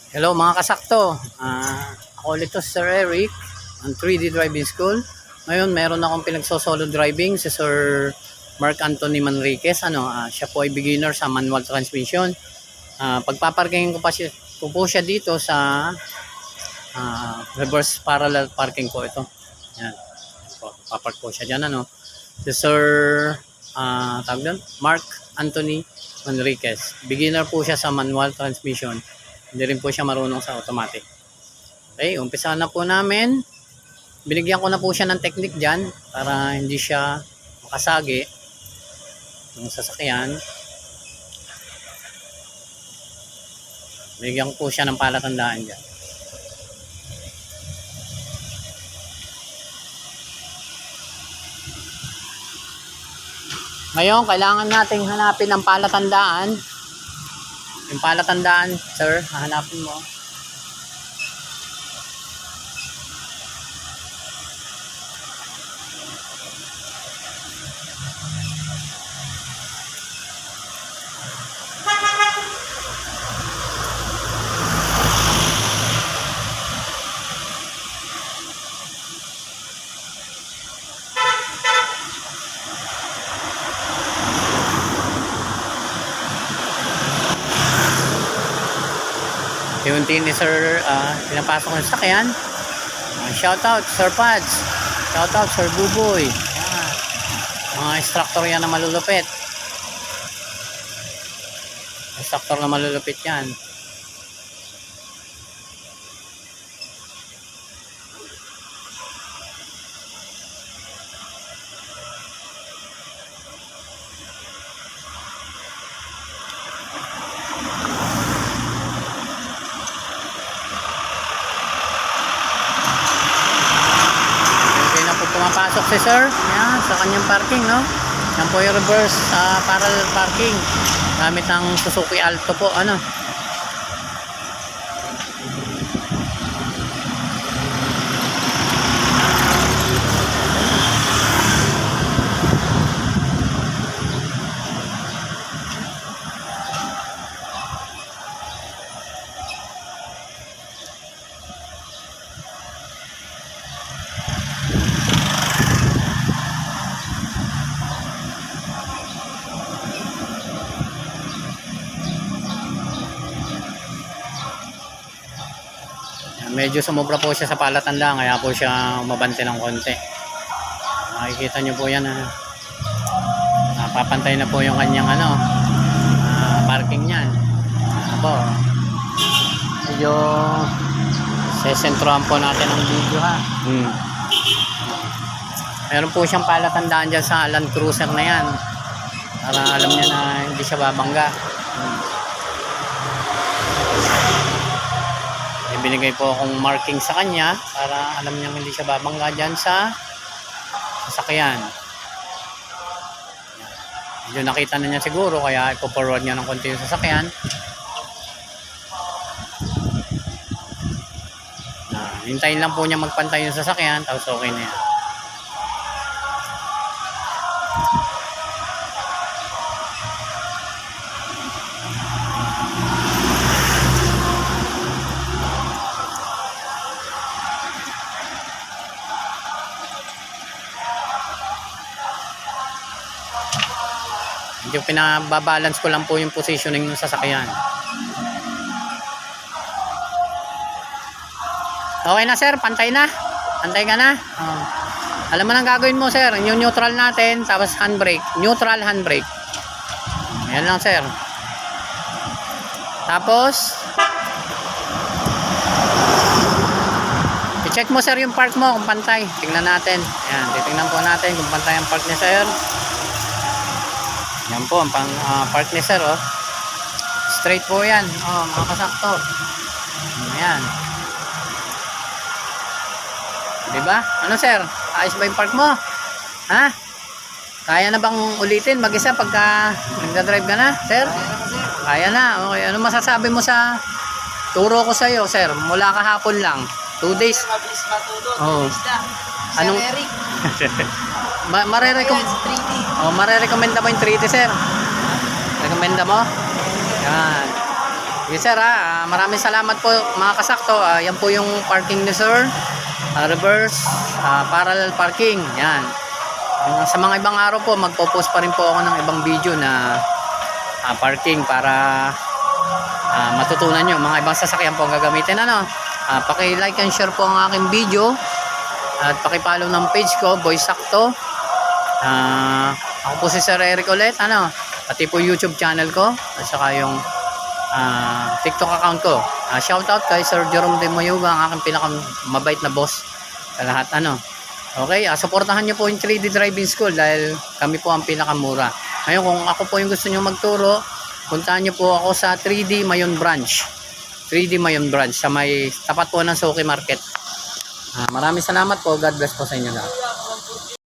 Hello mga kasakto, ako ulit to Sir Eric ng 3D Driving School. Ngayon meron akong pinagsosolo driving si Sir Mark Anthony Manriquez. Siya po ay beginner sa manual transmission. Pagpaparkingin ko po siya dito sa reverse parallel parking po ito. Yan. Papark po siya dyan. Si Sir tawag doon, Mark Anthony Manriquez. Beginner po siya sa manual transmission. Hindi rin po siya marunong sa automatic. Okay, umpisa na po namin. Binigyan ko na po siya ng technique dyan para hindi siya makasagi yung sasakyan. Binigyan ko po siya ng palatandaan dyan. Ngayon, kailangan nating hanapin ang palatandaan. Yung palatandaan, sir, hahanapin mo. Yung ni Sir, pinapasok ng sakyan. Shout out Sir Pads, shout out Sir Buboy. Yan. Mga instructor yan na malulupit. Instructor na malulupit yan. Pumapasok si sir yan, sa kanyang parking, no? Yan po yung reverse parallel parking gamit ang Suzuki Alto po, medyo sumobra po siya sa palatandaan kaya po siya mabante ng konti. Makikita nyo po yan, papantay na po yung kanyang parking niyan. Medyo sesentrohan po natin ang video, ha. Meron po siyang palatandaan dyan sa Land Cruiser na yan para alam niya na hindi siya babangga. Binigay po akong marking sa kanya para alam niya hindi siya babangga dyan sa sasakyan. Medyo nakita na niya siguro kaya ipo-forward niya ng konti yung sasakyan. Hintayin lang po niya magpantay yung sasakyan tapos okay na yan. Yung pinababalance ko lang po yung positioning ng sasakyan. Okay na sir, pantay na. Pantay ka na. Alam mo nang gagawin mo sir, yung neutral natin, tapos handbrake. Neutral handbrake. Yan lang sir. Tapos i-check mo sir yung park mo kung pantay. Tingnan natin. Ayan, titingnan po natin kung pantay ang park niya sir. Yan po ang park ni sir, straight po yan, mga kasakto. Ayan, diba? Ano sir, ayos ba yung park mo? Ha? Kaya na bang ulitin mag-isa pagka nagdadrive ka na sir? Kaya na, okay. Ano masasabi mo sa turo ko sa iyo sir, mula kahapon lang 2 days? Mabilis matulog. Anong Eric? Marerekomenda mo yung 3D sir? Rekomenda mo? Yan. Yes sir maraming salamat po mga kasakto. Yan po yung parking ni sir. Reverse parallel parking. Yan. Sa mga ibang araw po magpo-post pa rin po ako ng ibang video na parking para matutunan nyo. Mga ibang sasakyan po ang gagamitin. Paki-like and share po ang aking video. At paki-follow ng page ko, Boy Sakto. Ako po si Sir Eric ulit. Pati po YouTube channel ko. At saka yung TikTok account ko. Shoutout kay Sir Jerome De Moyuga, ang aking pinakamabait na boss sa lahat. Okay, suportahan nyo po yung 3D Driving School dahil kami po ang pinakamura. Ngayon, kung ako po yung gusto nyo magturo, puntahan nyo po ako sa 3D Mayon Branch. 3D Mayon Branch sa may tapat po ng Suki Market. Maraming salamat po. God bless po sa inyo lahat.